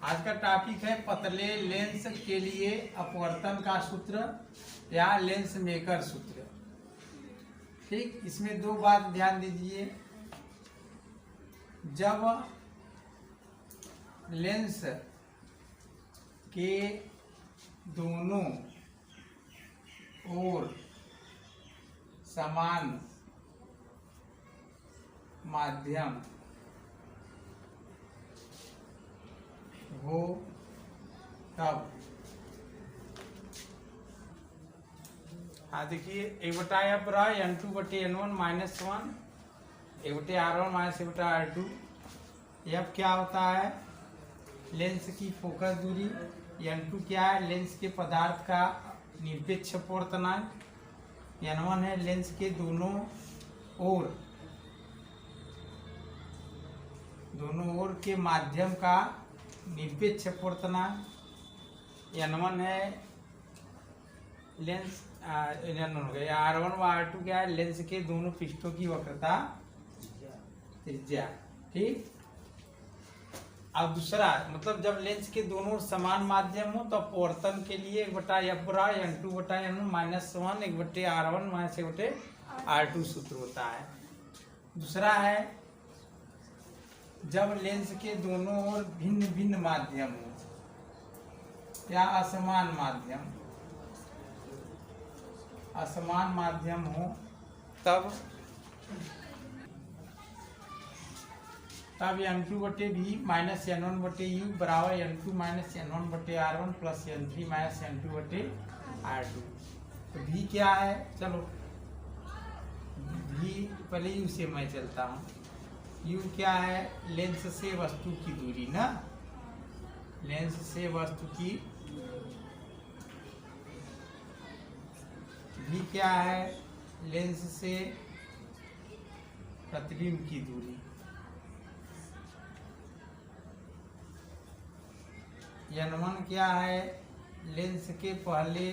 आज का टॉपिक है पतले लेंस के लिए अपवर्तन का सूत्र या लेंस मेकर सूत्र। ठीक, इसमें दो बात ध्यान दीजिए। जब लेंस के दोनों ओर समान माध्यम हो तब, हाँ देखिए, एक बटा एफ रहा N2/N1 -1, एक बटे R1 माइनस एक बटा R2। एफ क्या होता है? लेंस की फोकस दूरी। N2 क्या है? लेंस के पदार्थ का निरपेक्ष अपवर्तनांक। N1 है लेंस के दोनों ओर के माध्यम का निरपेक्ष अपवर्तनांक। N1 है लेंस N1 हो गया। R1 व R2 क्या है? लेंस के दोनों पृष्ठों की वक्रता त्रिज्या। ठीक, अब दूसरा मतलब जब लेंस के दोनों समान माध्यम हो तो अपवर्तन के लिए 1/f N2/N1 -1 1/R1 minus 1/R2 सूत्र होता है। दूसरा है जब लेंस के दोनों ओर भिन्न भिन्न माध्यम हो या असमान माध्यम हो तब N2/V माइनस N1/U बराबर N2 minus N1/R1 plus N3 minus N2/R2। तो V क्या है? चलो V पहले U से मैं चलता हूँ। U क्या है? लेंस से वस्तु की दूरी ना, लेंस से वस्तु की। V क्या है? लेंस से प्रतिबिंब की दूरी। N1 क्या है? लेंस के पहले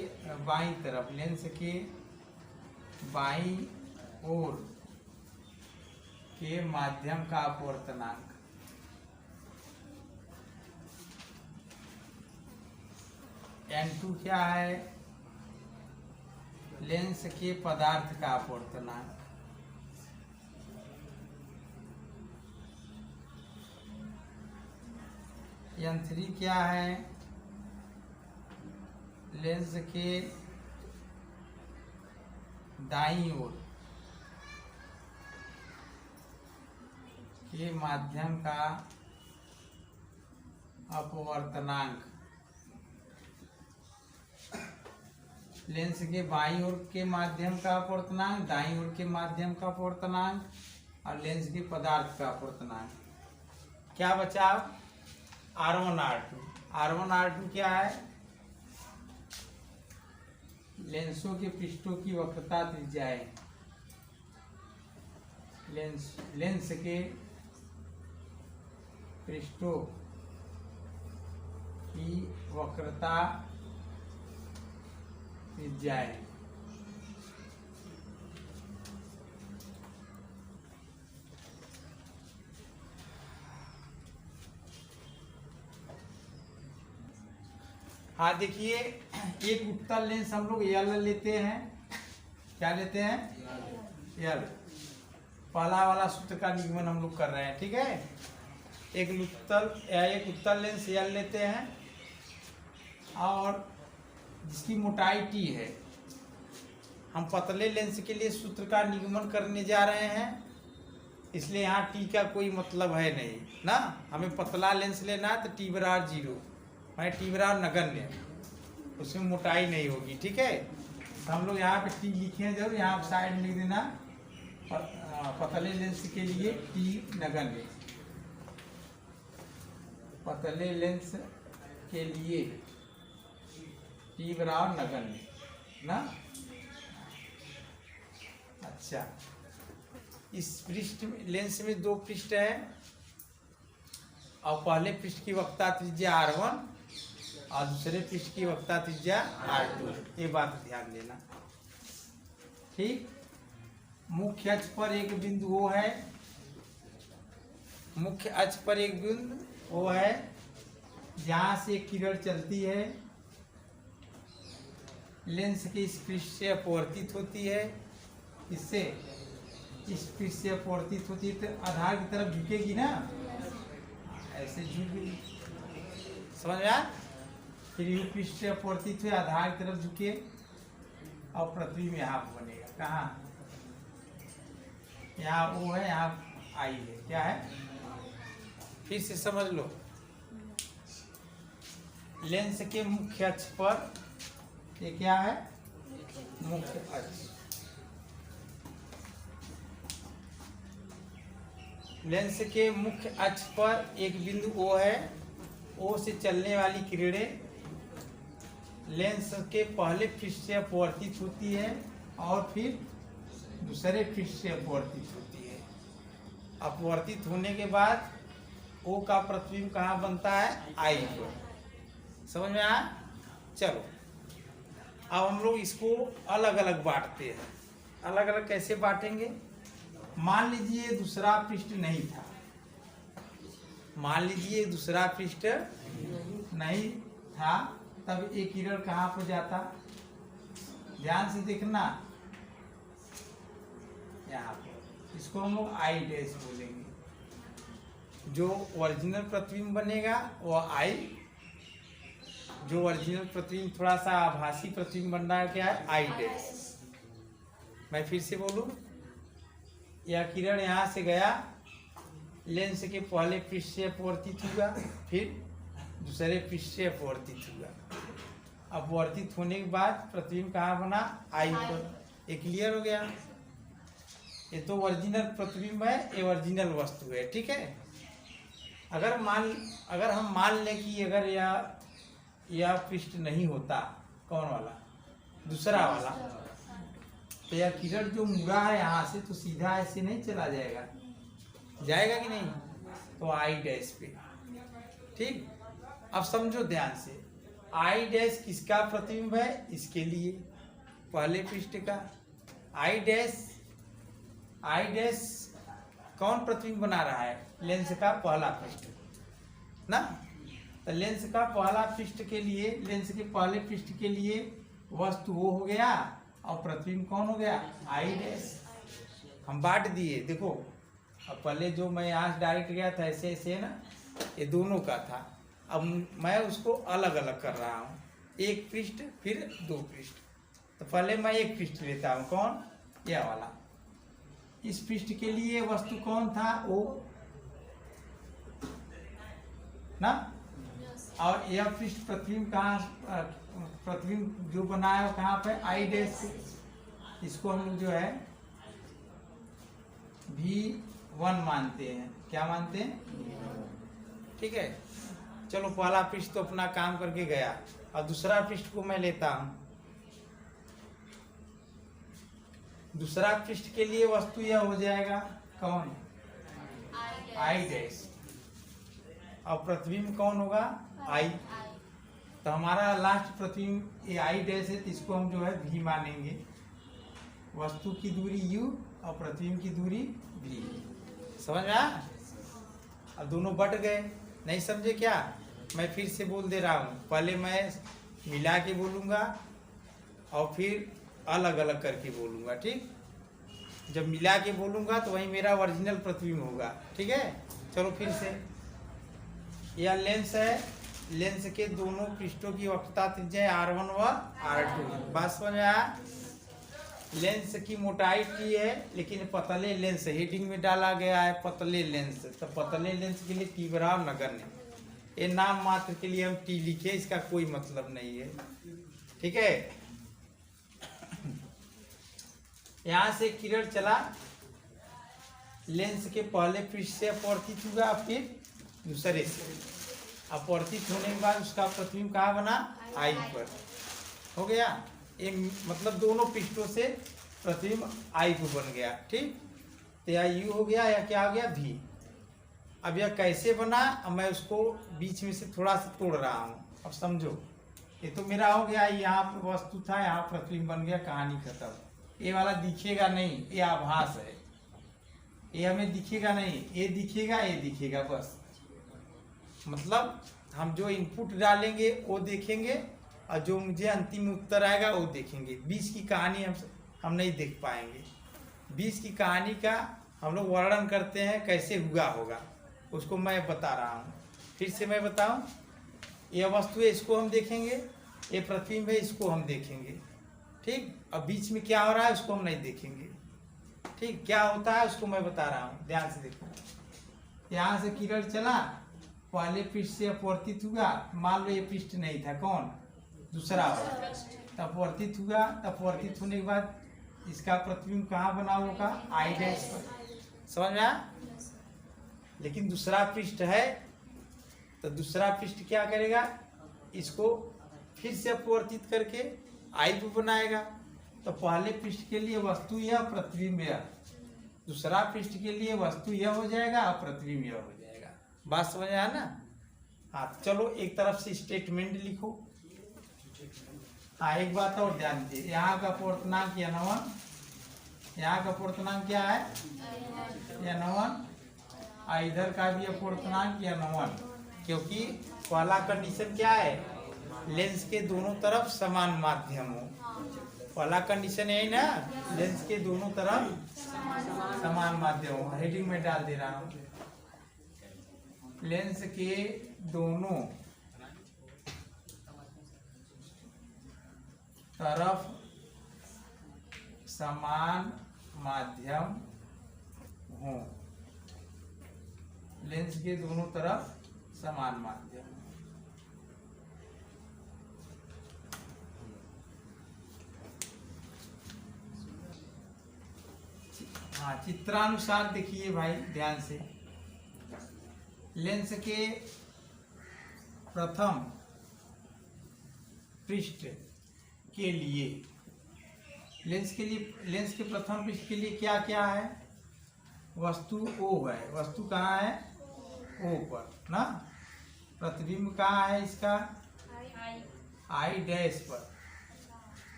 बाईं तरफ, लेंस के बाईं ओर के माध्यम का अपवर्तनांक। N2 क्या है? लेंस के पदार्थ का अपवर्तनांक। N3 क्या है? लेंस के दाईं ओर के माध्यम का अपवर्तनांक। लेंस के बाईं ओर के माध्यम का अपवर्तनांक, दाईं ओर के माध्यम का अपवर्तनांक और लेंस के पदार्थ का अपवर्तनांक। क्या बचा? R1 R2 क्या है? लेंसों के पृष्ठों की वक्रता त्रिज्याएं। लेंस के पृष्ठों की वक्रता त्रिज्याएं। हाँ देखिए, एक उत्तल लेंस हम लोग L लेते हैं। क्या लेते हैं? L। पहला वाला सूत्र का निगमन हम लोग कर रहे हैं। ठीक है, एक उत्तल लेंस L लेते हैं और जिसकी मोटाई T है। हम पतले लेंस के लिए सूत्र का निगमन करने जा रहे हैं, इसलिए यहाँ T का कोई मतलब है नहीं ना। हमें पतला लेंस लेना है तो T बराबर 0, मैं T बराबर नगण्य, उसमें मोटाई नहीं होगी। ठीक है, तो हम लोग यहाँ पे T लिखे हैं जरूर, यहाँ साइड में लिख देना पतले लेंस के लिए T नगण्य। पतले लेंस के लिए T बराबर नगण्य ना। अच्छा, इस पृष्ठ लेंस में दो पृष्ठ है और पहले पृष्ठ की वक्रता त्रिज्या R1 और दूसरे पृष्ठ की वक्रता त्रिज्या R2। ये बात ध्यान देना। ठीक, मुख्य अक्ष पर एक बिंदु वो है, मुख्य अक्ष पर एक बिंदु वो है जहां से किरण चलती है लेंस के इस पृष्ठ से अपवर्तित होती है, इससे इस पृष्ठ से अपवर्तित होती है तो आधार की तरफ झुकेगी ना, ऐसे झुक गई, समझ में आया। फिर यू पृष्ठ से अपवर्तित हुए आधार की तरफ झुके और प्रतिबिंब यहाँ बनेगा। कहाँ? यहाँ ओ है, यहाँ आई है, क्या है? फिर से समझ लो, लेंस के मुख्य अक्ष पर ये क्या है? मुख्य अक्ष। लेंस के मुख्य अक्ष पर एक बिंदु O है। O से चलने वाली किरणें लेंस के पहले पृष्ठ से अपवर्तित होती है और फिर दूसरे पृष्ठ से अपवर्तित होती है। अपवर्तित होने के बाद O का प्रतिबिंब कहाँ बनता है? I पर। समझ में आया? चलो अब हम लोग इसको अलग अलग बांटते हैं। अलग अलग कैसे बांटेंगे? मान लीजिए दूसरा पृष्ठ नहीं था, मान लीजिए दूसरा पृष्ठ नहीं था, तब एक किरण कहाँ पर जाता? ध्यान से देखना, यहाँ पर। इसको हम लोग आई डैश बोलेंगे। जो ओरिजिनल प्रतिबिंब बनेगा वो आई, जो ओरिजिनल प्रतिबिंब थोड़ा सा आभासी प्रतिबिंब बन रहा है क्या है? I dash. मैं फिर से बोलूं, यह किरण यहाँ से गया, लेंस के पहले पृष्ठ से अपवर्तित हुआ, फिर दूसरे पृष्ठ से अपवर्तित हुआ। अपवर्तित होने के बाद प्रतिबिंब कहाँ बना? आई पर। ये क्लियर हो गया? ये तो ओरिजिनल प्रतिबिंब है, ये ओरिजिनल वस्तु है, ठीक है। अगर हम मान लें कि अगर यह पृष्ठ नहीं होता, कौन वाला? दूसरा वाला, तो यह किरण जो मुड़ा है यहाँ से तो सीधा ऐसे नहीं चला जाएगा, जाएगा कि नहीं? तो आई डैश पे, ठीक। अब समझो ध्यान से, आई डैश किसका प्रतिबिंब है? इसके लिए पहले पृष्ठ का। आई डैश कौन प्रतिबिंब बना रहा है? लेंस का पहला पृष्ठ ना। तो लेंस का पहला पृष्ठ के लिए, लेंस के पहले पृष्ठ के लिए वस्तु वो हो गया और प्रतिबिंब कौन हो गया? I dash. हम बांट दिए, देखो अब पहले जो मैं यहाँ से डायरेक्ट गया था ऐसे ऐसे है ना, ये दोनों का था। अब मैं उसको अलग अलग कर रहा हूँ, एक पृष्ठ फिर दो पृष्ठ। तो पहले मैं एक पृष्ठ लेता हूँ, कौन? यह वाला। इस पृष्ठ के लिए वस्तु कौन था? ओ ना। और यह पृष्ठ प्रतिबिंब कहाँ, प्रतिबिंब जो बना है वो कहाँ पे? आई डैश से। इसको हम लोग जो है V1 मानते हैं। क्या मानते हैं? ठीक है। चलो पहला पृष्ठ तो अपना काम करके गया, और दूसरा पृष्ठ को मैं लेता हूं। दूसरा पृष्ठ के लिए वस्तु यह हो जाएगा कौन? I dash. और प्रतिबिंब कौन होगा? आई। तो हमारा लास्ट प्रतिबिंब ये आई डैश है, तो इसको हम जो है V मानेंगे। वस्तु की दूरी U और प्रतिबिंब की दूरी V। समझ में आया? अब दोनों बट गए, नहीं समझे क्या? मैं फिर से बोल दे रहा हूँ, पहले मैं मिला के बोलूँगा और फिर अलग अलग करके बोलूँगा, ठीक। जब मिला के बोलूँगा तो वही मेरा ओरिजिनल प्रतिबिंब होगा, ठीक है। चलो फिर से, यह लेंस है, लेंस के दोनों पृष्ठों की वक्रता त्रिज्या R1 व R2। बात समझ में आया? लेंस की मोटाई T है, लेकिन पतले लेंस, हेडिंग में डाला गया है पतले लेंस, तो पतले लेंस के लिए T बराबर नगण्य। ये नाम मात्र के लिए हम T लिखे, इसका कोई मतलब नहीं है, ठीक है। यहाँ से किरण चला, लेंस के पहले पृष्ठ से अपवर्तित हुआ, फिर दूसरे से अपवर्तित होने के बाद उसका प्रतिबिंब कहाँ बना? आई पर। हो गया? ये मतलब दोनों पृष्ठों से प्रतिबिंब आई पर बन गया, ठीक। तो यह यू हो गया, या क्या हो गया? V। अब यह कैसे बना? अब मैं उसको बीच में से थोड़ा सा तोड़ रहा हूँ। अब समझो, ये तो मेरा हो गया, यहाँ पर वस्तु था, यहाँ प्रतिबिंब बन गया, कहानी खत्म। ये वाला दिखेगा नहीं, ये आभास है, ये हमें दिखेगा नहीं, ये दिखेगा, ये दिखेगा, बस। मतलब हम जो इनपुट डालेंगे वो देखेंगे और जो मुझे अंतिम उत्तर आएगा वो देखेंगे। बीच की कहानी हम नहीं देख पाएंगे। बीच की कहानी का हम लोग वर्णन करते हैं कैसे हुआ होगा, उसको मैं बता रहा हूँ। फिर से मैं बताऊँ, यह वस्तु है इसको हम देखेंगे, ये प्रतिबिंब है इसको हम देखेंगे, ठीक। अब बीच में क्या हो रहा है उसको हम नहीं देखेंगे, ठीक। क्या होता है उसको मैं बता रहा हूँ, ध्यान से देखो। यहाँ से किरण चला, पहले पृष्ठ से अपवर्तित हुआ, मान लो ये पृष्ठ नहीं था, कौन दूसरा वाला, तब अपवर्तित हुआ। तब अपवर्तित होने के बाद इसका प्रतिबिंब कहाँ बना होगा, आई डैश पर, समझ में आया। लेकिन दूसरा पृष्ठ है तो दूसरा पृष्ठ क्या करेगा, इसको फिर से अपवर्तित करके आई पे बनाएगा। तो पहले पृष्ठ के लिए वस्तु यह, प्रतिबिंब यह, दूसरा पृष्ठ के लिए वस्तु यह हो जाएगा और प्रतिबिंब यह हो जाएगा। बात समझ आया ना। हाँ चलो एक तरफ से स्टेटमेंट लिखो। हाँ एक बात और ध्यान दीजिए, यहाँ का अपवर्तनांक n1, यहाँ का अपवर्तनांक क्या है n1, और इधर का भी अपवर्तनांक n1, क्योंकि पहला कंडीशन क्या है, लेंस के दोनों तरफ समान माध्यम हो। पहला कंडीशन यही ना, लेंस के दोनों तरफ समान माध्यम हो। हेडिंग में डाल दे रहा हूँ, लेंस के दोनों तरफ समान माध्यम हो, लेंस के दोनों तरफ समान माध्यम। हाँ चित्रानुसार देखिए भाई ध्यान से, लेंस के प्रथम पृष्ठ के लिए, लेंस के प्रथम पृष्ठ के लिए क्या क्या है, वस्तु O है, वस्तु कहाँ है O पर ना, प्रतिबिंब कहाँ है इसका आई डैश पर,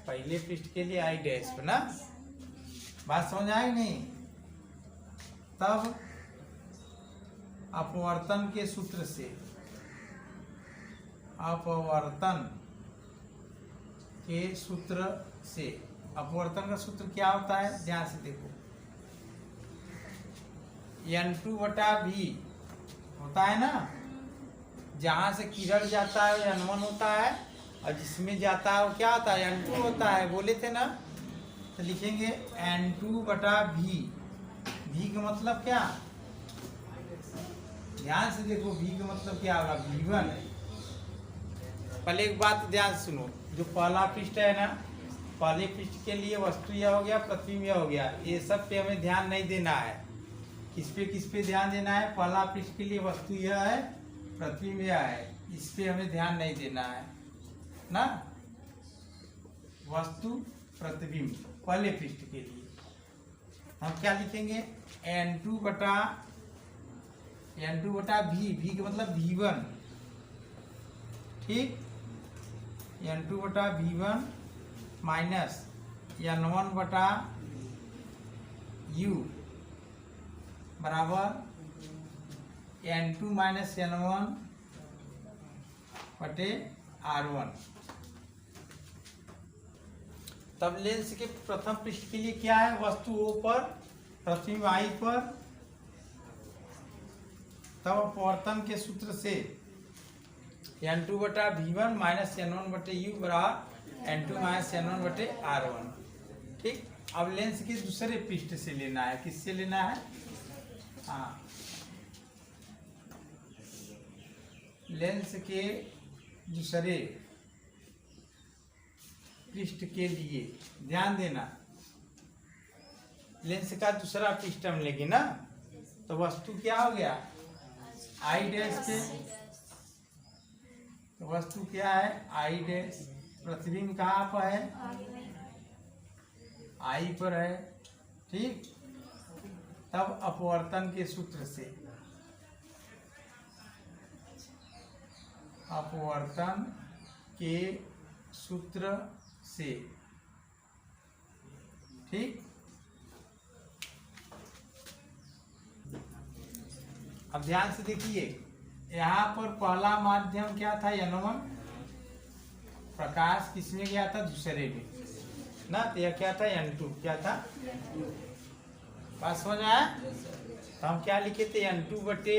पहले पृष्ठ के लिए आई डैश पर ना। बात समझ आई नहीं। तब अपवर्तन के सूत्र से, अपवर्तन के सूत्र से, अपवर्तन का सूत्र क्या होता है ध्यान से देखो, n2/v होता है ना, जहां से किरण जाता है n1 होता है और जिसमें जाता है वो क्या होता है n2 होता है, बोले थे ना। तो लिखेंगे n2/v, v का मतलब क्या, ध्यान से देखो v का मतलब क्या होगा v1। पहले एक बात ध्यान से सुनो, जो पहला पृष्ठ है ना, पहले पृष्ठ के लिए वस्तु यह हो गया, प्रतिबिंब यह हो गया, ये सब पे हमें ध्यान नहीं देना है। किस पे ध्यान देना है, पहला पृष्ठ के लिए वस्तु यह है, प्रतिबिंब यह है, इस पे हमें ध्यान नहीं देना है ना। वस्तु प्रतिबिंब पहले पृष्ठ के लिए हम क्या लिखेंगे, n2/v, v का मतलब v1, ठीक, n2/v1 माइनस n1/u बराबर n2 माइनस n1/r1। तब लेंस के प्रथम पृष्ठ के लिए क्या है, वस्तु O पर, प्रतिबिंब I पर। तब अपवर्तन के सूत्र से n2/v1 माइनस n1/u बराबर n2 माइनस n1/r1, ठीक। अब लेंस के दूसरे पृष्ठ से लेना है, किससे लेना है, हाँ लेंस के दूसरे पृष्ठ के लिए ध्यान देना, लेंस का दूसरा पृष्ठ हम लेंगे ना, तो वस्तु क्या हो गया आई डैश पे, तो वस्तु क्या है आई डैश, प्रतिबिंब कहाँ पर है आई पर है, ठीक। तब अपवर्तन के सूत्र से, अपवर्तन के सूत्र से, ठीक। अब ध्यान से देखिए, यहाँ पर पहला माध्यम क्या था N1, प्रकाश किसमें गया था, दूसरे में ना, तो यह क्या था N2, क्या था, बात समझ आया। तो हम क्या लिखे थे, N2 बटे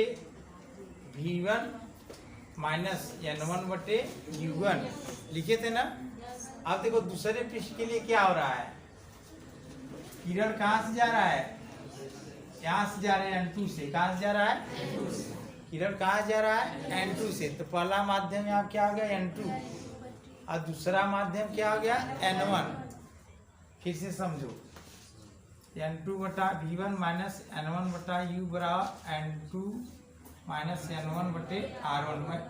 V1 माइनस N1 बटे U1 लिखे थे ना। अब देखो दूसरे पृष्ठ के लिए क्या हो रहा है, किरण कहाँ से जा रहा है, यहाँ से जा रहा है N2 से, कहाँ से जा रहा है, किरण कहाँ जा रहा है, N2 से। तो पहला माध्यम यहाँ क्या हो गया N2 और दूसरा माध्यम क्या हो गया N1। फिर से समझो, N2 बटा V1 माइनस N1 बटा U बराबर N2 माइनस N1 बटे R1 में।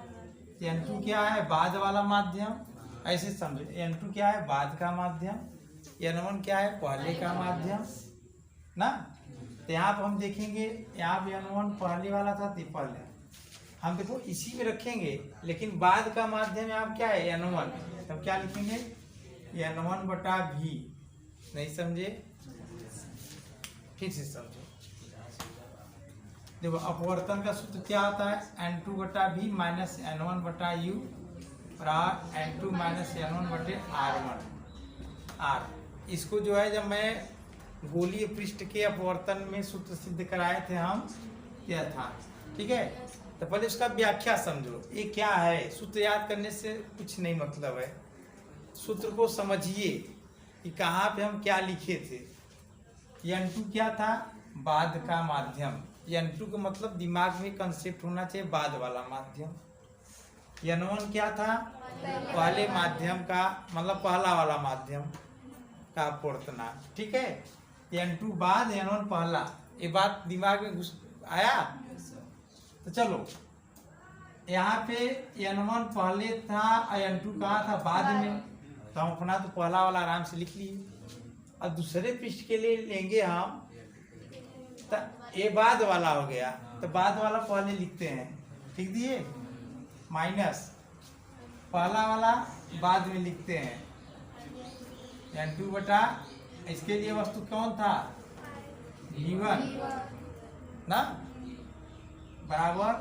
N2 क्या है, बाद वाला माध्यम, ऐसे समझो, N2 क्या है, बाद का माध्यम, N1 क्या है, पहले का माध्यम ना। तो यहाँ पर हम देखेंगे, यहाँ पे N1 पहले वाला था, तो पहले हम देखो इसी में रखेंगे, लेकिन बाद का माध्यम यहाँ क्या है N1, तब क्या लिखेंगे N1 बटा V। नहीं समझे, फिर से समझो, देखो अपवर्तन का सूत्र क्या होता है, N2 बटा V माइनस N1 बटा U बराबर N2 माइनस N1 बटे R1। इसको जो है जब मैं गोलीय पृष्ठ के अपवर्तन में सूत्र सिद्ध कराए थे हम, क्या था, ठीक है। तो पहले उसका व्याख्या समझो, ये क्या है, सूत्र याद करने से कुछ नहीं मतलब है, सूत्र को समझिए कि कहाँ पे हम क्या लिखे थे। N2 क्या था, बाद का माध्यम, N2 का मतलब दिमाग में कंसेप्ट होना चाहिए, बाद वाला माध्यम। N1 क्या था, पहले माध्यम का, मतलब पहला वाला माध्यम का अपवर्तना, ठीक है। N2 बाद N1 पहला, ये बात दिमाग में घुस आया। तो चलो यहाँ पे N1 पहले था और N2 कहाँ था, बाद में, तो हम अपना तो पहला वाला आराम से लिख लिए। अब दूसरे पृष्ठ के लिए लेंगे हम, तो ये बाद वाला हो गया, तो बाद वाला पहले लिखते हैं, लिख दिए, माइनस पहला वाला बाद में लिखते हैं, N2 बटा, इसके लिए वस्तु कौन था, V1 ना, बराबर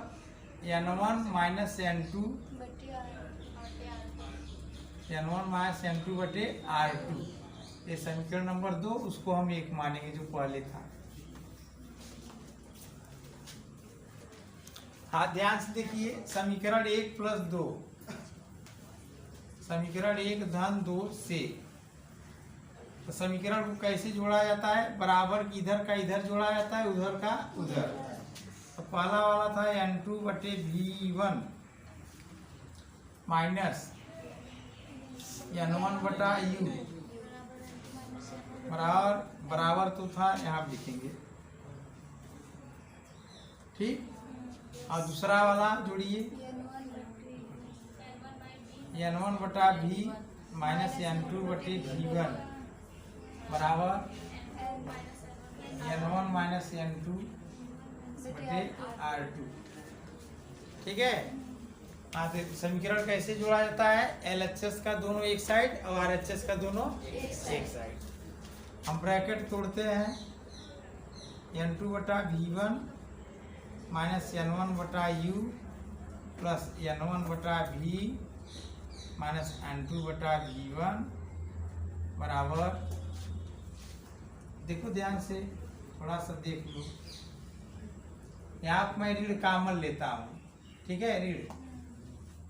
N1 minus N2, N1 minus N2 बटे R2। ये समीकरण नंबर 2, उसको हम 1 मानेंगे जो पहले था। हाँ ध्यान से देखिए, समीकरण 1 प्लस 2, समीकरण 1 धन 2 से, तो समीकरण को कैसे जोड़ा जाता है, बराबर की इधर का इधर जोड़ा जाता है, उधर का उधर। तो पहला वाला था N2 बटे V1 माइनस N1 बटा U बराबर तो था, यहाँ लिखेंगे, ठीक। और दूसरा वाला जोड़िए, N1 बटा V माइनस N2 बटे V1 बराबर N1 माइनस N2 बटे R2, ठीक है। हाँ, तो समीकरण कैसे जोड़ा जाता है, LHS का दोनों एक साइड और RHS का दोनों एक साइड। हम ब्रैकेट तोड़ते हैं, N2 बटा V1 माइनस N1 बटा U प्लस N1 बटा V माइनस N2 बटा V1 बराबर, देखो ध्यान से, थोड़ा सा देख लो, यहाँ मैं ऋण कॉमन लेता हूँ, ठीक है,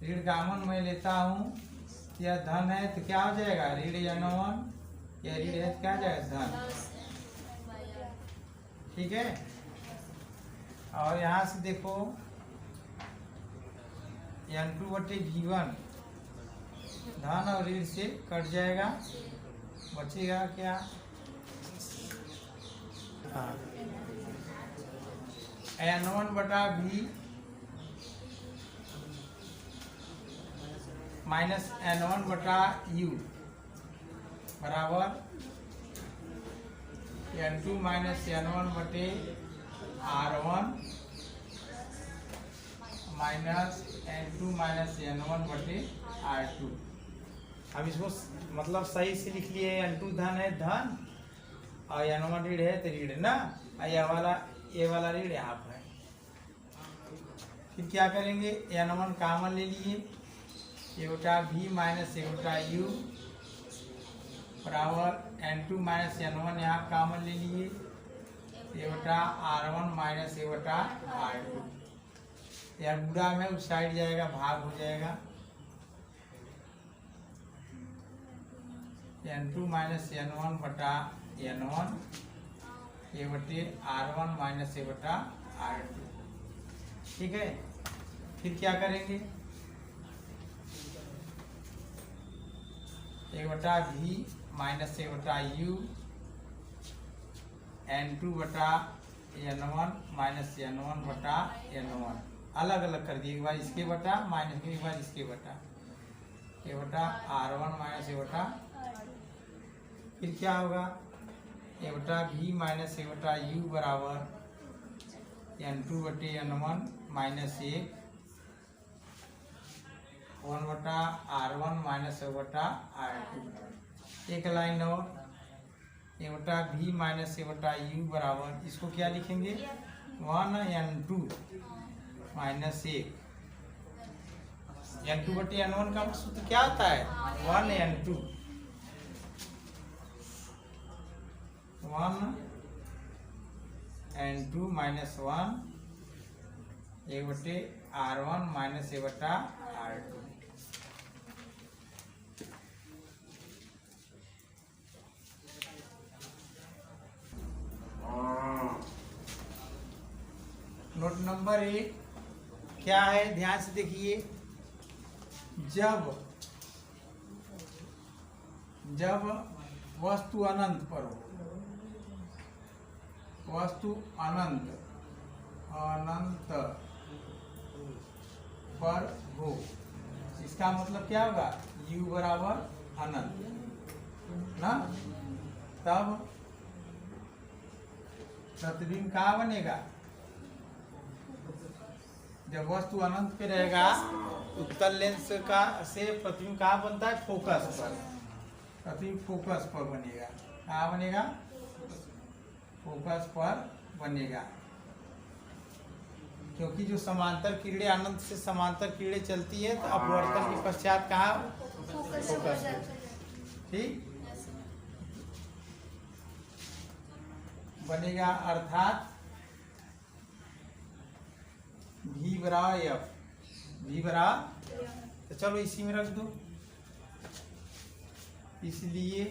ऋण कॉमन मैं लेता हूँ, यह धन है तो क्या हो जाएगा, ऋण N1, यह ऋण है तो क्या जाएगा, धन, ठीक है। और यहाँ से देखो N2 बटे V1 धन और ऋण से कट जाएगा, बचेगा क्या, हाँ, N1 बटा V माइनस N1 बटा U बराबर N2 माइनस N1 बटे R1 minus N2 minus N1 बटे R2। अब इसको मतलब सही से लिख लिए, N2 धन है, धन, और N1 ऋण है तो ऋण ना, ये वाला ऋण यहाँ पर है, फिर क्या करेंगे, n1 कॉमन ले लिए, a बटा v माइनस a बटा u बराबर n2 माइनस n1 यहाँ कॉमन ले लिए, a बटा r1 माइनस a बटा r2। यार बुरा में उस साइड जाएगा, भाग हो जाएगा, n2 माइनस n1 बटा n1 a बटे r1 माइनस a बटा r2। ठीक है, फिर क्या करेंगे, a बटा v माइनस a बटा u n2 बटा n1 माइनस n1 बटा n1, अलग अलग कर दिए, एक बार इसके बटा माइनस एक बार इसके बटा, a बटा r1 माइनस a बटा, फिर क्या होगा, a बटा v माइनस a बटा u बराबर n2 बटे n1 माइनस 1 बटा r1 माइनस a बटा r2। एक लाइन और, a बटा v माइनस a बटा u बराबर, इसको क्या लिखेंगे, 1 n2 माइनस 1, n2 बटे n1 का सूत्र क्या होता है, 1 n2, 1 n2 माइनस 1 a बटे r1 माइनस a बटा r2। नोट नंबर 1 क्या है, ध्यान से देखिए, जब वस्तु अनंत पर हो, वस्तु अनंत पर हो, इसका मतलब क्या होगा, u बराबर अनंत ना, तब प्रतिबिंब कहाँ बनेगा, जब वस्तु अनंत पे रहेगा उत्तल लेंस का से प्रतिबिंब कहाँ बनता है, फोकस पर, प्रतिबिंब फोकस पर बनेगा, कहाँ बनेगा, फोकस पर बनेगा, क्योंकि जो समांतर किरणें अनंत से समांतर किरणें चलती है तो अपवर्तन के पश्चात कहाँ फोकस, ठीक बनेगा, अर्थात v बराबर f, v बराबर, तो चलो इसी में रख दो, इसलिए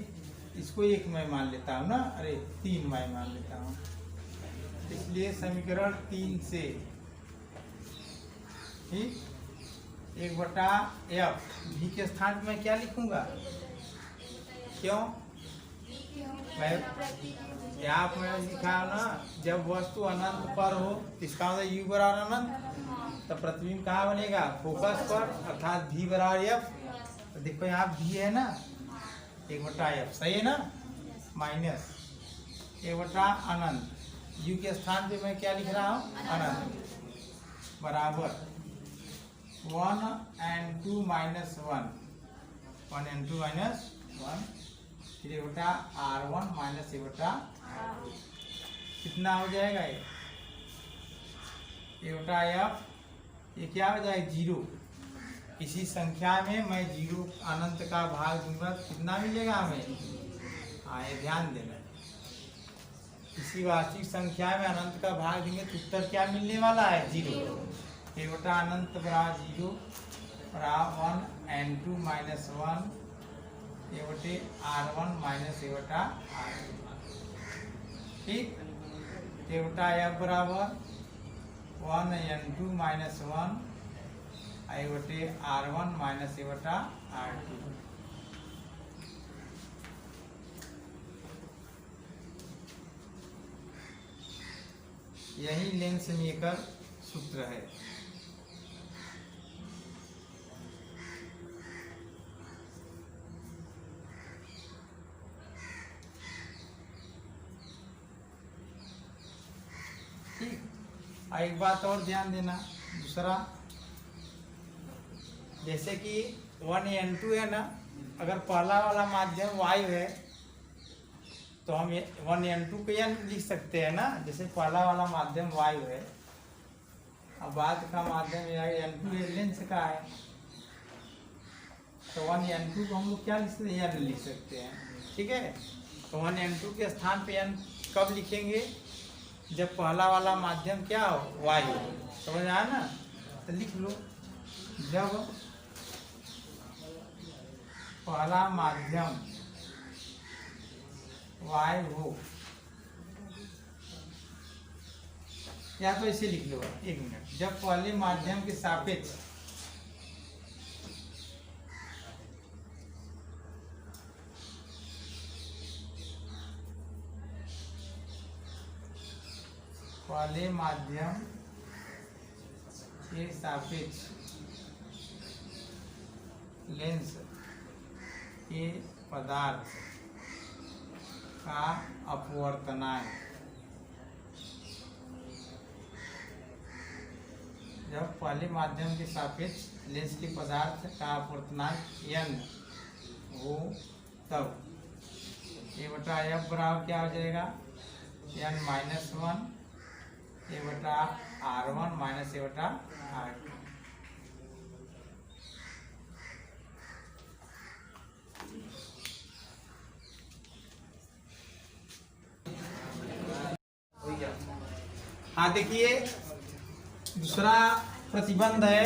इसको 1 मैं मान लेता हूँ ना, अरे 3 मैं मान लेता हूँ, इसलिए समीकरण 3 से, ठीक, 1 बटा f, v के स्थान पे मैं क्या लिखूंगा, क्यों, मैं यहाँ पर लिखा है ना, जब वस्तु अनंत पर हो, इसका मतलब u बराबर अनंत, तो प्रतिबिंब कहाँ बनेगा, फोकस पर, अर्थात v बराबर f, तो देखो यहाँ v है ना, 1 बटा f, सही है ना, माइनस 1 बटा अनंत, u के स्थान पे मैं क्या लिख रहा हूँ, अनंत, बराबर 1 n2 माइनस 1, 1 n2 माइनस 1, फिर 1 बटा r1 माइनस 1 बटा, कितना हो जाएगा ये बटा f, ये क्या हो जाएगा 0, किसी संख्या में मैं 0 अनंत का भाग दूंगा तो कितना मिलेगा हमें, हाँ ये ध्यान देना, किसी वास्तविक संख्या में अनंत का भाग देंगे तो उत्तर क्या मिलने वाला है, 0, 1 बटा अनंत बराबर 0 बराबर 1 n2 माइनस 1 a बटे r1 माइनस a बटा r2, ठीक, a बटा f बराबर 1 n2 माइनस 1 a बटे r1 माइनस a बटा r2। यही लेंस मेकर सूत्र है। ठीक, एक बात और ध्यान देना, दूसरा, जैसे कि 1n2 है ना, अगर पहला वाला माध्यम वायु है तो हम 1n2 को यह लिख सकते हैं ना, जैसे पहला वाला माध्यम वायु है, अब बाद का माध्यम n2 लेंस का है, तो 1n2 को हम लोग क्या लिख सकते हैं, n लिख सकते हैं। ठीक है, तो 1n2 के स्थान पे n कब लिखेंगे, जब पहला वाला माध्यम क्या हो, y हो। समझ आया ना, तो लिख लो, जब पहला माध्यम y हो, या तो इसे लिख लो, एक मिनट, जब पहले माध्यम के सापेक्ष पहले माध्यम के सापेक्ष लेंस के पदार्थ का अपवर्तनांक, जब पहले माध्यम के सापेक्ष लेंस के पदार्थ का अपवर्तनांक n हो, तब a/f बराबर क्या हो जाएगा, n-1 a/r1 माइनस a/r2। हाँ देखिए, दूसरा प्रतिबंध है,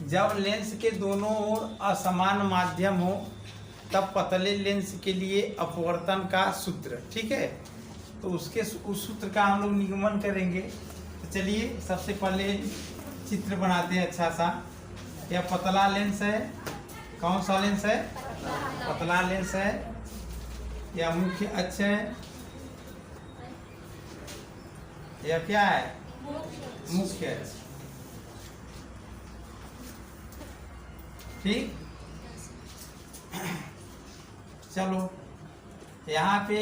जब लेंस के दोनों ओर असमान माध्यम हो तब पतले लेंस के लिए अपवर्तन का सूत्र। ठीक है, तो उस सूत्र का हम लोग निगमन करेंगे। तो चलिए सबसे पहले चित्र बनाते हैं अच्छा सा। यह पतला लेंस है, कौन सा लेंस है, पतला लेंस है। यह मुख्य अक्ष है, यह क्या है, मुख्य अक्ष। ठीक, चलो यहाँ पे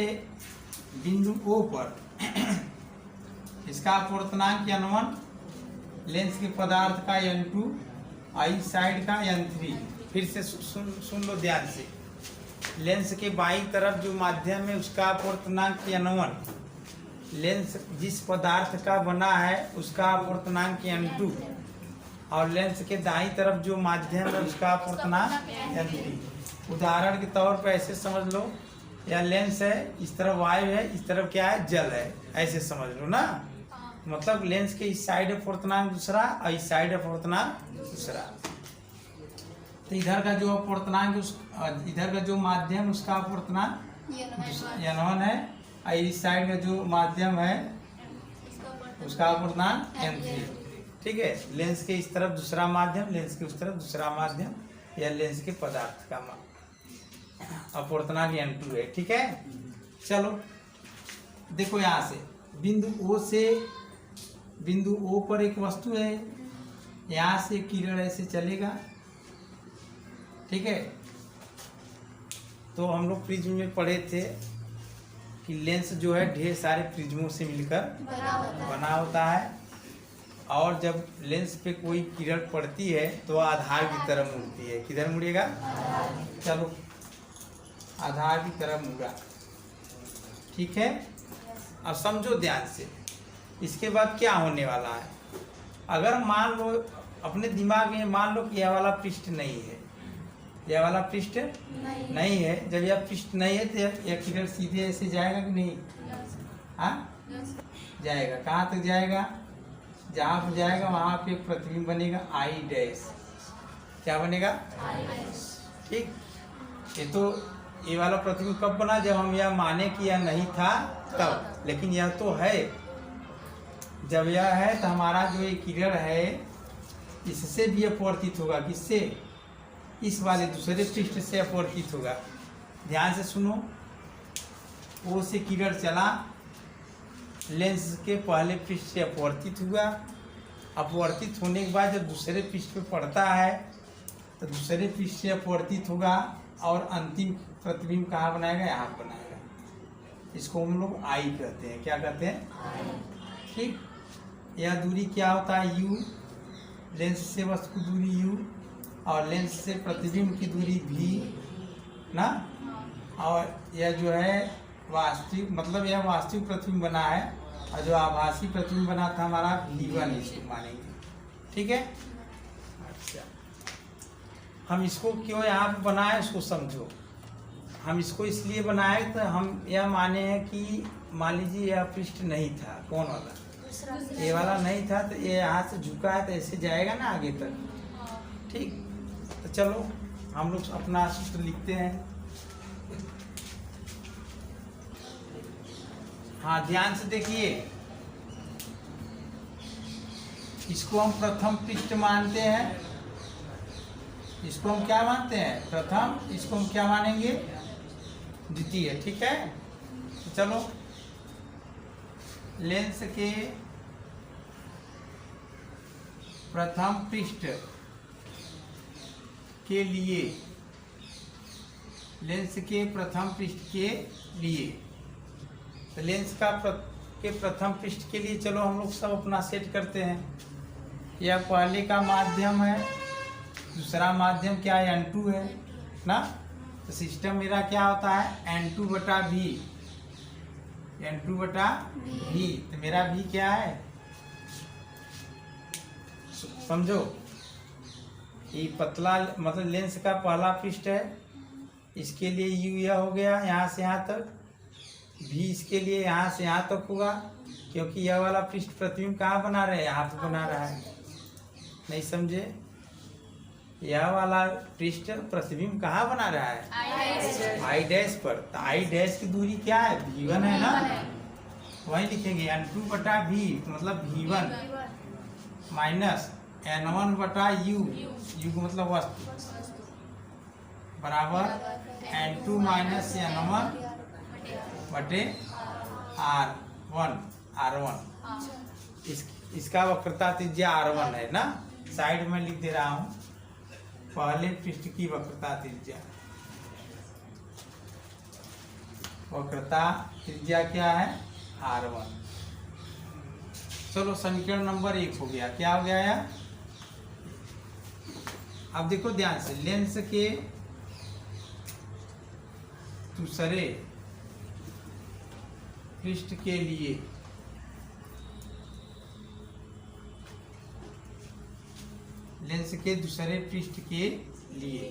बिंदु O पर इसका अपवर्तनांक n1, लेंस के पदार्थ का n2, आई साइड का n3। फिर से सुन लो ध्यान से, लेंस के बाईं तरफ जो माध्यम है उसका अपवर्तनांक n1, लेंस जिस पदार्थ का बना है उसका अपवर्तनांक n2, और लेंस के दाईं तरफ जो माध्यम है उसका अपवर्तनांक n3। उदाहरण के तौर पर ऐसे समझ लो, यह लेंस है, इस तरफ वायु है, इस तरफ क्या है, जल है, ऐसे समझ लो ना। मतलब लेंस के इस साइड अपवर्तनांक दूसरा और इस साइड अपवर्तनांक दूसरा। तो इधर का जो अपवर्तनांक, इधर का जो माध्यम उसका अपवर्तनांक n1 है, और इस साइड का जो माध्यम है उसका अपवर्तनांक n3। ठीक है, लेंस के इस तरफ दूसरा माध्यम, लेंस के उस तरफ दूसरा माध्यम, या लेंस के पदार्थ का अपवर्तनांक n2 है। ठीक है, चलो देखो, यहाँ से बिंदु O पर एक वस्तु है, यहाँ से किरण ऐसे चलेगा। ठीक है, तो हम लोग प्रिज्म में पढ़े थे कि लेंस जो है ढेर सारे प्रिज्मों से मिलकर बना होता है, और जब लेंस पे कोई किरण पड़ती है तो आधार की तरफ मुड़ती है। किधर मुड़ेगा, चलो आधार की तरफ मुड़ा। ठीक है, अब समझो ध्यान से, इसके बाद क्या होने वाला है। अगर मान लो अपने दिमाग में मान लो कि यह वाला पृष्ठ नहीं है, यह वाला पृष्ठ नहीं है। जब यह पृष्ठ नहीं है तो यह किरण सीधे ऐसे जाएगा कि नहीं, हाँ जाएगा। कहाँ तक जाएगा, जहाँ पर जाएगा वहाँ पे प्रतिबिंब बनेगा आई डैश। क्या बनेगा, ठीक। ये तो ये वाला प्रतिबिंब कब बना, जब हम यह माने कि यह नहीं था तब, लेकिन यह तो है। जब यह है तो हमारा जो ये किरण है इससे भी अपवर्तित होगा। किससे, इस वाले दूसरे पृष्ठ से अपवर्तित होगा। ध्यान से सुनो, ओ से किरण चला, लेंस के पहले पृष्ठ से अपवर्तित हुआ। अपवर्तित होने के बाद जब दूसरे पृष्ठ पे पड़ता है तो दूसरे पृष्ठ से अपवर्तित होगा, और अंतिम प्रतिबिंब कहाँ बनाएगा, यहाँ बनाएगा। इसको हम लोग आई कहते हैं। क्या कहते हैं, ठीक। यह दूरी क्या होता है, u। लेंस से वस्तु की दूरी u, और लेंस से प्रतिबिंब की दूरी v ना। और यह जो है वास्तविक, मतलब यह वास्तविक प्रतिबिंब बना है, और जो आभासी प्रतिबिंब बना था हमारा V1 इसको मानेंगे, ठीक है। अच्छा, हम इसको क्यों यहाँ पे बनाए उसको समझो। हम इसको इसलिए बनाए तो हम यह माने हैं कि मान लीजिए यह पृष्ठ नहीं था, कौन वाला, ये वाला नहीं था, तो ये यहाँ से झुका है तो ऐसे जाएगा ना आगे तक, ठीक। तो चलो हम लोग अपना सूत्र लिखते हैं। हाँ, ध्यान से देखिए, इसको हम प्रथम पृष्ठ मानते हैं, इसको हम क्या मानते हैं, प्रथम। इसको हम क्या मानेंगे, द्वितीय, ठीक है। तो चलो, लेंस के प्रथम पृष्ठ के लिए, लेंस के प्रथम पृष्ठ के लिए, तो लेंस के प्रथम पृष्ठ के लिए चलो हम लोग सब अपना सेट करते हैं। यह पहले का माध्यम है, दूसरा माध्यम क्या है, N2 है ना। तो सिस्टम मेरा क्या होता है, N2/V, N2/V। तो मेरा V क्या है, समझो, ये पतला मतलब लेंस का पहला पृष्ठ है, इसके लिए U यह हो गया यहाँ से यहाँ तक, V इसके लिए यहाँ से यहाँ तक होगा, क्योंकि यह वाला पृष्ठ प्रतिबिंब कहाँ बना रहे हैं, यहाँ पे बना रहा है। नहीं समझे, यह वाला पृष्ठ प्रतिबिंब कहाँ बना रहा है, I डैश पर। तो I डैश की दूरी क्या है, V1 है ना, वही लिखेंगे N2/V, मतलब V1 माइनस N1/U, U मतलब वस्तु, बराबर N2 माइनस N1 बटे R1। इसका वक्रता त्रिज्या R1 है ना, साइड में लिख दे रहा हूँ, पहले पृष्ठ की वक्रता त्रिज्या, वक्रता त्रिज्या क्या है, R1। चलो समीकरण नंबर 1 हो गया, क्या हो गया यार। अब देखो ध्यान से, लेंस के दूसरे पृष्ठ के लिए लेंस के दूसरे पृष्ठ के लिए,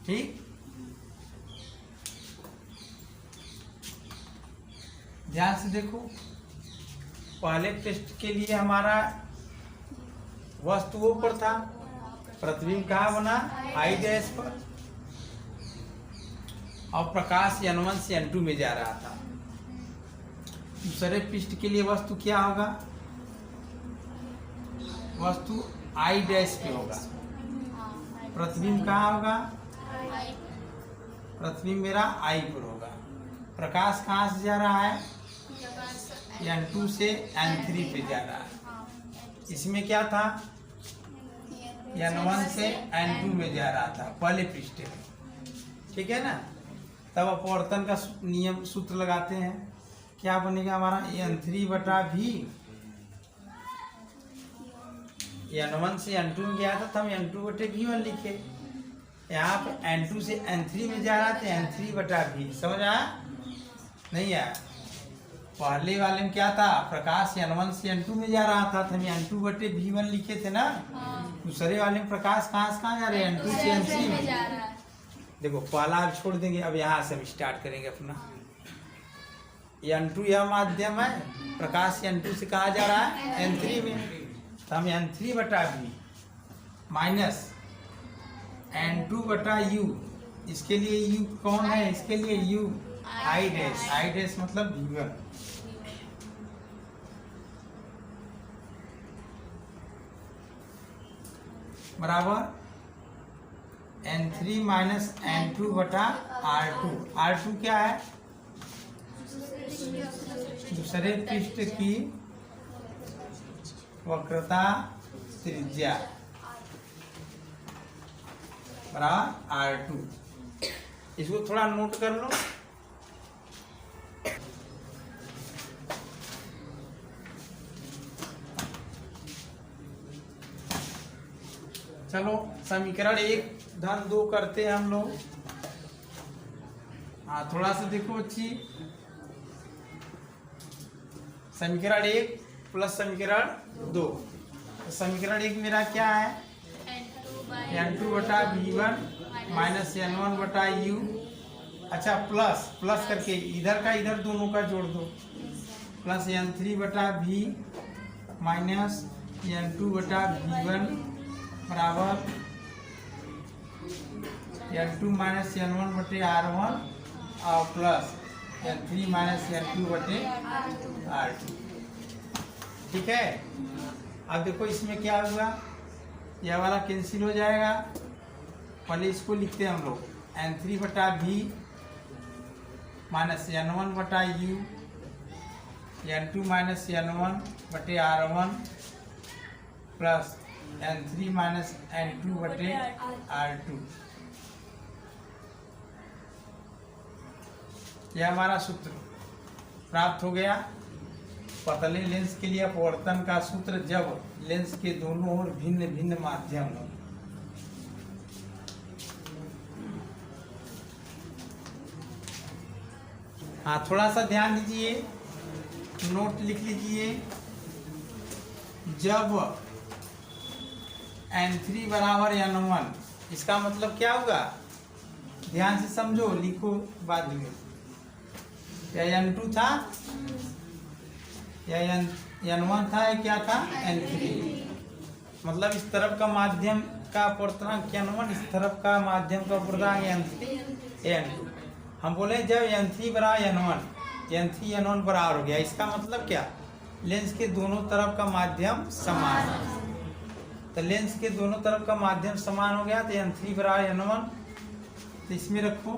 ठीक। ध्यान से देखो, पहले पृष्ठ के लिए हमारा वस्तु वो पर था, प्रतिबिंब कहाँ बना, I डैश पर, और प्रकाश N1 से N2 में जा रहा था। दूसरे पृष्ठ के लिए वस्तु क्या होगा, वस्तु I डैश पे होगा, प्रतिबिंब कहाँ होगा, प्रतिबिंब मेरा I पर होगा। प्रकाश कहाँ से जा रहा है, N2 से N3 पे जा रहा है। इसमें क्या था, N1 से N2 में जा रहा था पहले पृष्ठ में, ठीक है ना। तब अपवर्तन का नियम सूत्र लगाते हैं, क्या बनेगा हमारा, N3/V, N1 से N2 में गया था, तो हम N2/V1 लिखे। यहाँ पे N2 से N3 में जा रहा था, N3/V, समझ आया, नहीं आया। पहले वाले में क्या था, प्रकाश N1 से N2 में जा रहा था, तो हम N2/V1 लिखे थे ना। दूसरे वाले में प्रकाश कहाँ से कहाँ जा रहे हैं, N2 से N3 में। देखो पहला अब छोड़ देंगे, अब यहाँ से हम स्टार्ट करेंगे अपना। N2 यह माध्यम है, प्रकाश N2 से कहाँ जा रहा है, N3 में। तो हम N3/V माइनस N2/U, इसके लिए U कौन है, इसके लिए U I डैश मतलब V1, बराबर N3 माइनस N2/R2। R2 क्या है, दूसरे पृष्ठ की वक्रता त्रिज्या, बराबर R2। इसको थोड़ा नोट कर लो। चलो समीकरण 1/2 करते हैं हम लोग। हाँ थोड़ा सा देखो अच्छी, समीकरण 1 प्लस समीकरण 2। तो समीकरण 1 मेरा क्या है, n2 बटा v1 माइनस n1 बटा u। अच्छा प्लस प्लस करके इधर का इधर दोनों का जोड़ दो, प्लस n3 बटा v माइनस n2 बटा v1 बराबर n2 माइनस n1 बटे r1 और प्लस n3 माइनस n2 बटे r2। ठीक है। अब देखो इसमें क्या हुआ, यह वाला कैंसिल हो जाएगा। पहले इसको लिखते हैं हम लोग, n3 बटा v माइनस n1 बटा u, n2 माइनस n1 बटे r1 plus n3 minus n2 बटे r2। यह हमारा सूत्र प्राप्त हो गया। पतले लेंस के लिए अपवर्तन का सूत्र, जब लेंस के दोनों ओर भिन्न भिन्न माध्यम हो। हाँ, थोड़ा सा ध्यान दीजिए, नोट लिख लीजिए। जब n3 बराबर n1, इसका मतलब क्या होगा, ध्यान से समझो, लिखो बाद में। या n2 था या n1 था, या क्या था, n3। मतलब इस तरफ का माध्यम का अपवर्तनांक n1, इस तरफ का माध्यम का अपवर्तनांक n2। हम बोले जब n3 बराबर n1 बराबर हो गया, इसका मतलब क्या, लेंस के दोनों तरफ का माध्यम समान है। तो लेंस के दोनों तरफ का माध्यम समान हो गया, तो n3 बराबर n1, तो इसमें रखो।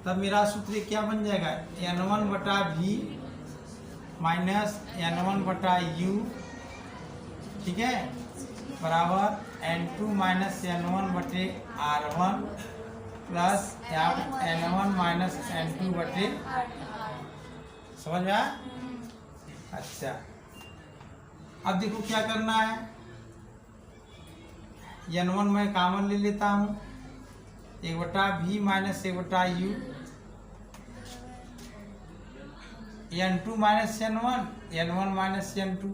तब मेरा सूत्र क्या बन जाएगा, n1 बटा v माइनस n1 बटा u, ठीक है, बराबर n2 माइनस n1 बटे r1 plus n1 minus n2 बटे। समझ में आया? अच्छा, अब देखो क्या करना है, n1 मैं कॉमन ले लेता हूँ, 1 बटा v माइनस 1 बटा u, n2 minus n1 minus n2।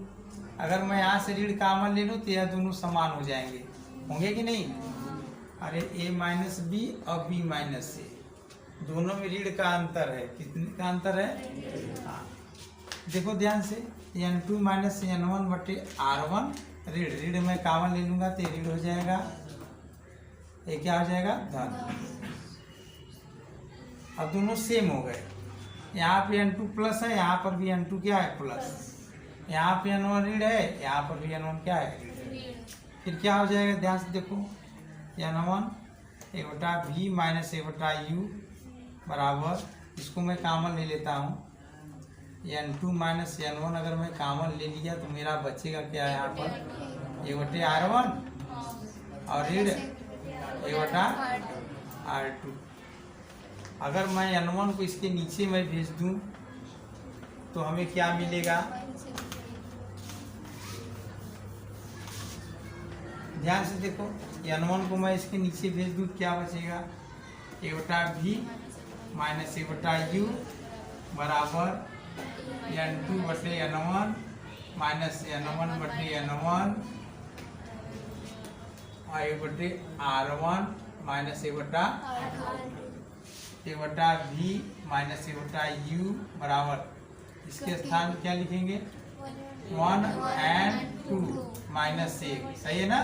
अगर मैं यहाँ से ऋण कॉमन ले लूँ तो यह दोनों समान हो जाएंगे, होंगे कि नहीं। अरे a माइनस b और b माइनस a, दोनों में ऋण का अंतर है। कितने का अंतर है, हाँ देखो ध्यान से, n2 माइनस n1 बटे r1, ऋण मैं कॉमन ले लूँगा तो ऋण हो जाएगा, ये क्या हो जाएगा, धन। अब दोनों सेम हो गए, यहाँ पे n2 प्लस है, यहाँ पर भी n2 क्या है, प्लस। यहाँ पे n1 ऋण है, यहाँ पर भी n1 क्या है, फिर क्या हो जाएगा, ध्यान से देखो, n1 1 बटा v माइनस 1 बटा u बराबर, इसको मैं कॉमन ले लेता हूँ, n2 माइनस n1 अगर मैं कॉमन ले लिया तो मेरा बचेगा क्या है, यहाँ पर 1 बटे r1 और ऋण 1 बटा r2। अगर मैं n1 को इसके नीचे मैं भेज दूं तो हमें क्या मिलेगा, ध्यान से देखो, n1 को मैं इसके नीचे भेज दूं क्या बचेगा, 1 बटा v माइनस 1 बटा u बराबर n2 बटे n1 माइनस n1 बटे n1 और 1 बटे r1 माइनस 1 बटा v माइनस 1 बटा u बराबर, इसके स्थान में क्या लिखेंगे, 1 and 2 माइनस 1, सही है ना।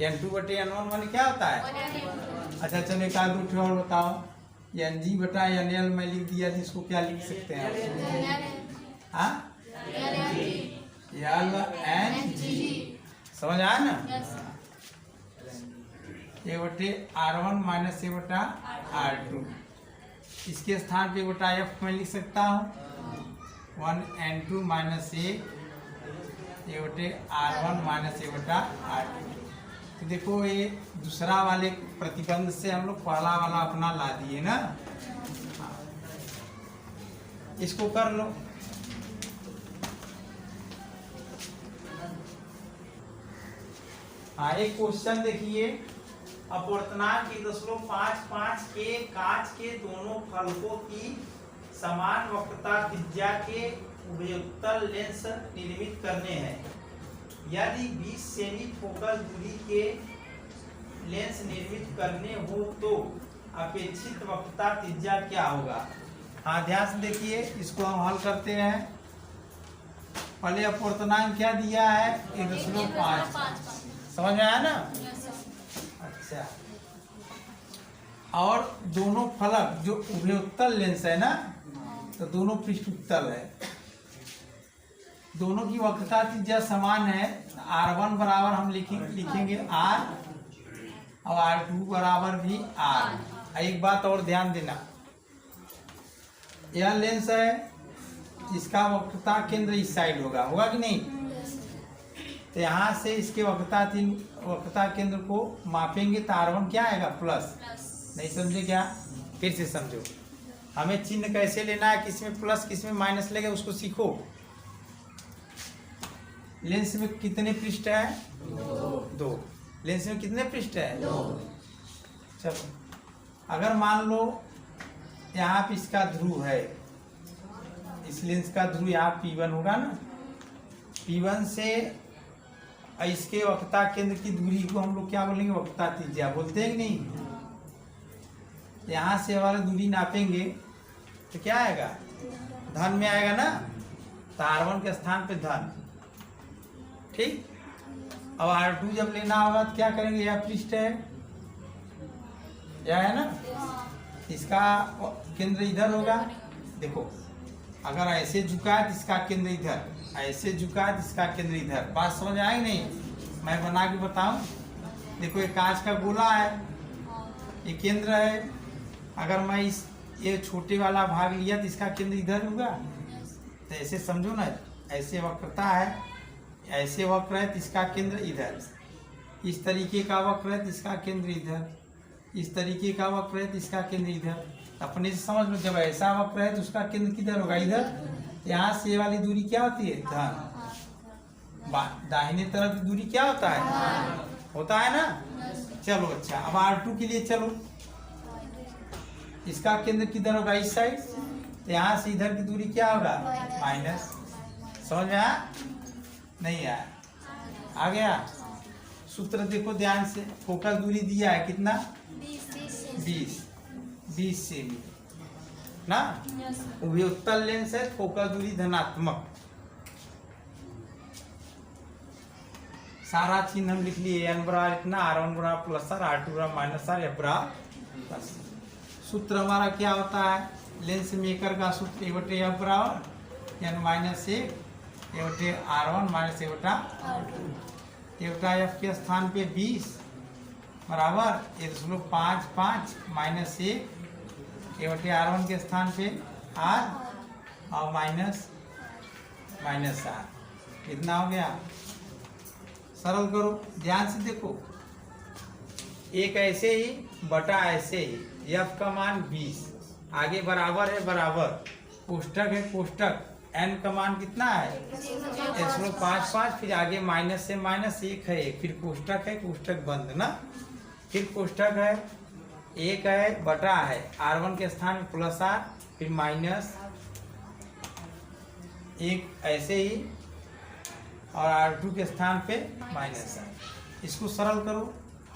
n2 बटे n1 मान क्या होता है। अच्छा चलो एक आध दो और बताओ, ng बटा nl में लिख दिया, जिसको क्या लिख सकते हैं, हाँ, l and g, समझ आया ना। 1 बटे r1 माइनस 1 बटा r2, इसके स्थान पे 1 बटा f में लिख सकता हूँ 1 and 2 माइनस 1 बटे r1 माइनस 1 बटा r2। तो देखो ये दूसरा वाले प्रतिबंध से हम लोग पहला वाला अपना ला दिए ना, इसको कर लो। हाँ, एक क्वेश्चन देखिए, अपवर्तनांक की 0.55 के कांच के दोनों फलकों की समान वक्रता त्रिज्या के उभयोत्तल लेंस निर्मित करने हैं। यदि 20 सेमी फोकस दूरी के लेंस निर्मित करने हो तो अपेक्षित वक्रता त्रिज्या क्या होगा। हाँ ध्यान से देखिए, इसको हम हल करते हैं। पहले अपूर्णांक क्या दिया है, 1.5। समझ में आया ना। अच्छा, और दोनों फलक जो उभयोत्तल लेंस है ना, तो दोनों पृष्ठ उत्तल है, दोनों की वक्रता त्रिज्या समान है। R1 बराबर हम लिखेंगे R और R2 बराबर भी R। एक बात और ध्यान देना, यह लेंस है, इसका वक्रता केंद्र इस साइड होगा कि नहीं। तो यहाँ से इसके वक्रता केंद्र को मापेंगे तो R1 क्या आएगा, प्लस। नहीं समझे क्या, फिर से समझो। हमें चिन्ह कैसे लेना है, किसमें प्लस किसमें माइनस लेगा उसको सीखो। लेंस में कितने पृष्ठ है, 2। लेंस में कितने पृष्ठ है, 2। चलो, अगर मान लो यहाँ पे इसका ध्रुव है, इस लेंस का ध्रुव यहाँ P1 होगा ना। P1 से इसके वक्रता केंद्र की दूरी को हम लोग क्या बोलेंगे, वक्रता त्रिज्या बोलते हैं कि नहीं। यहाँ से वाला दूरी नापेंगे तो क्या आएगा, धन में आएगा ना, तो R1 के स्थान पे धन, ठीक। अब R2 जब लेना होगा तो क्या करेंगे, यह पृष्ठ है, यह है ना, इसका केंद्र इधर होगा। देखो, अगर ऐसे झुका है तो इसका केंद्र इधर, ऐसे झुका है तो इसका केंद्र इधर। बात समझ आएगी नहीं, मैं बना के बताऊं। देखो, ये कांच का गोला है, ये केंद्र है। अगर मैं ये छोटे वाला भाग लिया तो इसका केंद्र इधर होगा। तो ऐसे समझो ना, ऐसे वक्रता है, ऐसे वक्र है तो इसका केंद्र इधर, इस तरीके का वक्र है तो इसका केंद्र इधर, इस तरीके का वक्र है तो इसका केंद्र इधर। अपने से समझ लो, जब ऐसा वक्र है तो उसका केंद्र किधर होगा, इधर। यहाँ से वाली दूरी क्या होती है, धन। दाहिने तरफ की दूरी क्या होता है, होता है ना। चलो अच्छा, अब R2 के लिए चलो, इसका केंद्र किधर होगा, इस साइड। तो यहाँ से इधर की दूरी क्या होगा, माइनस। समझ में आया, नहीं आया, आ गया। सूत्र देखो ध्यान से, फोकस दूरी दिया है कितना, 20 सेमी ना। उभयोत्तल लेंस है, फोकस दूरी धनात्मक। सारा चिन्ह हम लिख लिए, n बराबर इतना, R1 बराबर प्लस R, R2 बराबर माइनस R, F बराबर प्लस। सूत्र हमारा क्या होता है, लेंस मेकर का सूत्र A/F बराबर n minus 1 A/R1 minus A/F के स्थान पे 20 बराबर 1.55 माइनस 1 A/R1 के स्थान पे R और माइनस R। कितना हो गया, सरल करो, ध्यान से देखो। एक ऐसे ही बटा ऐसे ही, F का मान 20, आगे बराबर है बराबर, कोष्टक है कोष्टक, n का मान कितना है 1.55, फिर आगे माइनस से माइनस 1 है, फिर कोष्टक है कोष्टक बंद ना, फिर कोष्टक है 1 है बटा है, R1 के स्थान में प्लस R, फिर माइनस 1 ऐसे ही, और R2 के स्थान पे माइनस R। इसको सरल करो,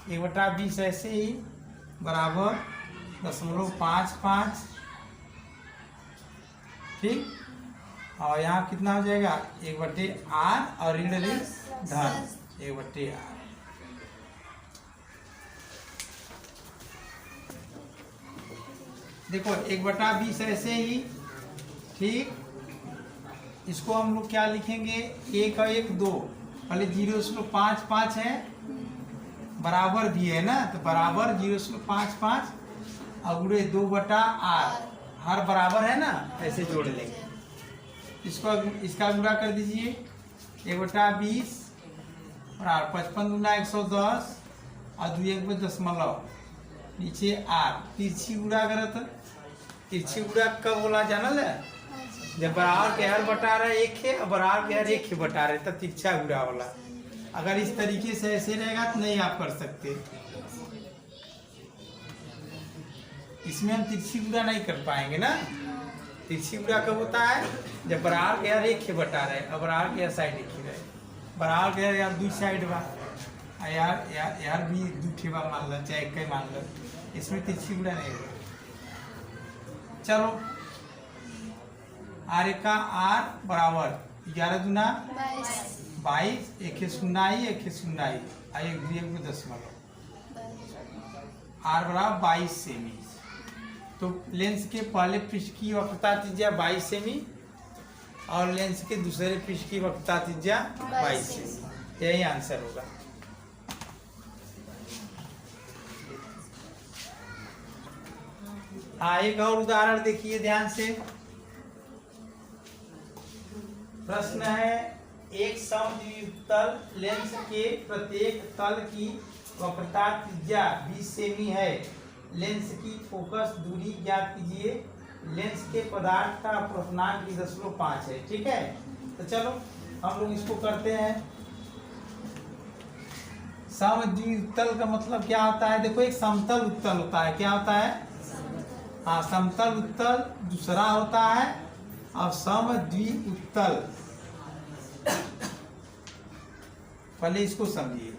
1/20 ऐसे ही बराबर 0.55, ठीक। और यहाँ कितना हो जाएगा, 1/R और ऋण धन 1/R। देखो 1/20 ऐसे ही, ठीक। इसको हम लोग क्या लिखेंगे, 1 और 1 2, पहले 0.55 है, बराबर भी है ना, तो बराबर 0.55 और 2/R, हर बराबर है ना, ऐसे जोड़ लेंगे। इसको इसका गुणा कर दीजिए, 1/20 और 55 गुना 110 और 2 1 दशमलव, नीचे R। तिरछी गुणा करो तो, तिरछी गुणा कब बोला जानल है, जब बराबर के हर बटा रहा है 1 है और बराबर के हर 1 है बटा रहे, तब तिरछा गुणा वाला। अगर इस तरीके से ऐसे रहेगा तो नहीं आप कर सकते, इसमें हम तिरछी गुणा नहीं कर पाएंगे ना। तिरछी गुणा कब होता है? जब बराबर के यार एक ही बटा रहे, अब बराबर के यार साइड एक ही रहे, बराबर के यार दू साइड बा, यार यार यार भी दू ठेवा मान लो, चाहे एक मान लो, इसमें तिरछी गुणा नहीं होगा। चलो आर का आर बराबर 11 दूना 22, एक है सुनाई, एक है सुनाई, एक दशमलव, आर बराबर 22 सेमी। तो लेंस के पहले पृष्ठ की वक्रता त्रिज्या 22 सेमी और लेंस के दूसरे पृष्ठ की वक्रता त्रिज्या 22 सेमी, यही आंसर होगा। हाँ, एक और उदाहरण देखिए ध्यान से। प्रश्न है, एक समद्वितल लेंस के प्रत्येक तल की वक्रता त्रिज्या 20 सेमी है, लेंस की फोकस दूरी ज्ञात कीजिए, लेंस के पदार्थ का अपवर्तनांक 0.5 है। ठीक है, तो चलो हम लोग इसको करते हैं। समद्वितल का मतलब क्या होता है? देखो, एक समतल उत्तल होता है, क्या होता है? हाँ, समतल उत्तल दूसरा होता है और समद्वितल, पहले इसको समझिए।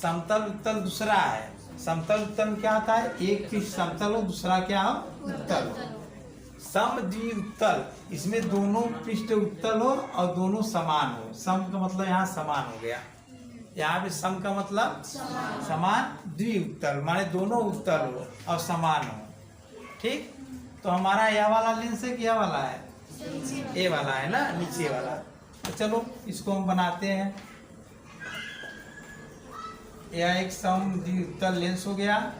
समतल उत्तल दूसरा है, समतल उत्तल में क्या होता है? एक पृष्ठ समतल हो, दूसरा क्या हो? उत्तल हो। समद्वितल, इसमें दोनों पृष्ठ उत्तल हो और दोनों समान हो। सम का मतलब यहाँ समान हो गया, यहाँ पे सम का मतलब समान, द्विउत्तल माने दोनों उत्तल हो और समान हो। ठीक, तो हमारा यह वाला लेंस है कि यह वाला है? ए वाला है ना, नीचे वाला। तो चलो इसको हम बनाते हैं। यह एक समद्वितल लेंस हो गया,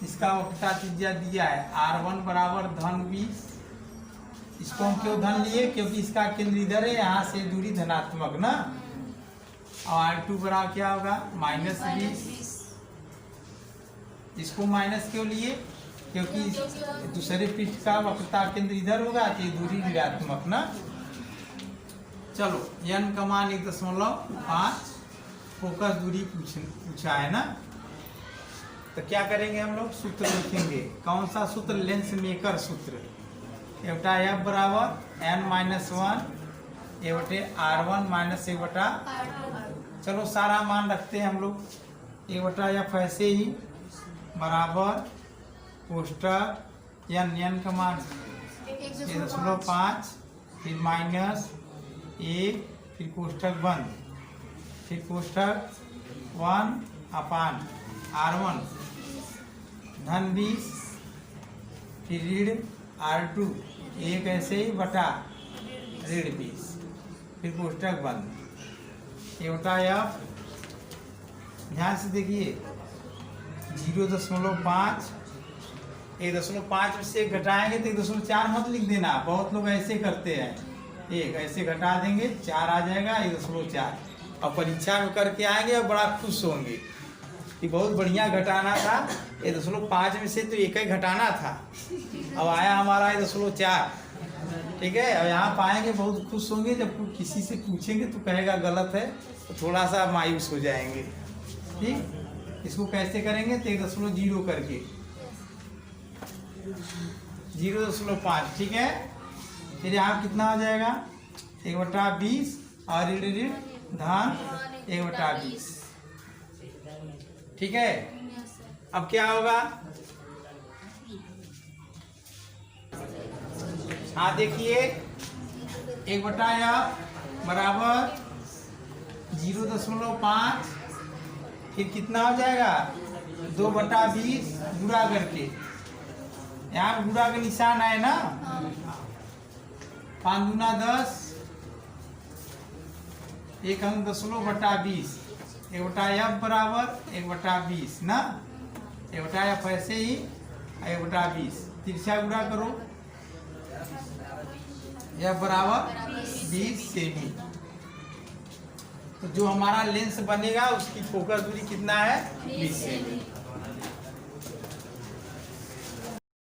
इसका वक्रता त्रिज्या दिया है R1 बराबर -20। इसको हम क्यों धन लिए? क्योंकि इसका केंद्र इधर है, यहाँ से दूरी धनात्मक ना। और R2 बराबर क्या होगा? -20। इसको माइनस क्यों लिए? क्योंकि दूसरे पृष्ठ का वक्रता केंद्र इधर होगा तो ये दूरी ऋणात्मक ना। चलो, n का मान 1.5 फोकस दूरी पूछा है ना, तो क्या करेंगे हम लोग? सूत्र लिखेंगे। कौन सा सूत्र? लेंस मेकर सूत्र। एवटा F बराबर n-1 एवटे R1 माइनस एवटा, चलो सारा मान रखते हैं हम लोग। एवटा F ऐसे ही बराबर कोष्टक n का मान 1.5, फिर -1, फिर कोष्टक बंद, फिर कोष्टक 1/R1 -20, फिर ऋण R2 एक ऐसे ही बटा ऋण 20, फिर कोष्टक बंद। एवटा F ध्यान से देखिए 0.5, 1.5 में से घटाएंगे तो 1.4 मत लिख देना, बहुत लोग ऐसे करते हैं। एक ऐसे घटा देंगे 4 आ जाएगा 1.4, और परीक्षा में करके आएंगे और बड़ा खुश होंगे कि बहुत बढ़िया घटाना था। 1.5 में से तो एक ही घटाना था, अब आया हमारा 1.4। ठीक है, और यहाँ पाएंगे बहुत खुश होंगे। जब किसी से पूछेंगे तो कहेगा गलत है, तो थोड़ा सा मायूस हो जाएंगे। ठीक, इसको कैसे करेंगे? तो 1.0 करके 0.5। ठीक है, फिर यहाँ कितना हो जाएगा? 1/20 और ऋण धन 1/20। ठीक है, अब क्या होगा? हाँ देखिए, 1/F बराबर 0.5, फिर कितना हो जाएगा? 2/20 गुणा करके, यहाँ गुणा का निशान है ना, 5 दूना 10, 1/20, 1/F बराबर 1/20 ना। 1/F ऐसे ही 1/20, तिरछा गुणा करो, F बराबर 20 सेमी। तो जो हमारा लेंस बनेगा उसकी फोकस दूरी कितना है? 20 सेमी।